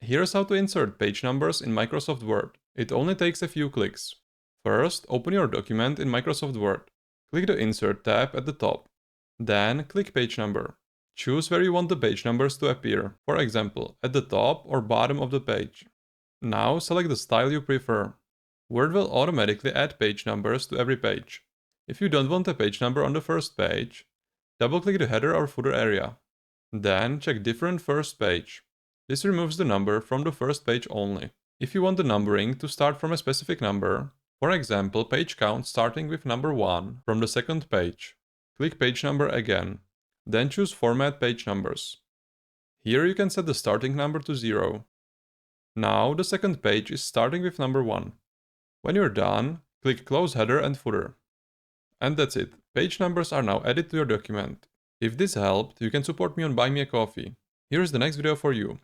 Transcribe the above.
Here's how to insert page numbers in Microsoft Word. It only takes a few clicks. First, open your document in Microsoft Word. Click the Insert tab at the top. Then, click Page Number. Choose where you want the page numbers to appear, for example, at the top or bottom of the page. Now, select the style you prefer. Word will automatically add page numbers to every page. If you don't want a page number on the first page, double-click the header or footer area. Then, check Different First Page. This removes the number from the first page only. If you want the numbering to start from a specific number, for example, page count starting with number 1 from the second page, click Page Number again. Then choose Format Page Numbers. Here you can set the starting number to 0. Now the second page is starting with number 1. When you're done, click Close Header and Footer. And that's it. Page numbers are now added to your document. If this helped, you can support me on Buy Me a Coffee. Here's the next video for you.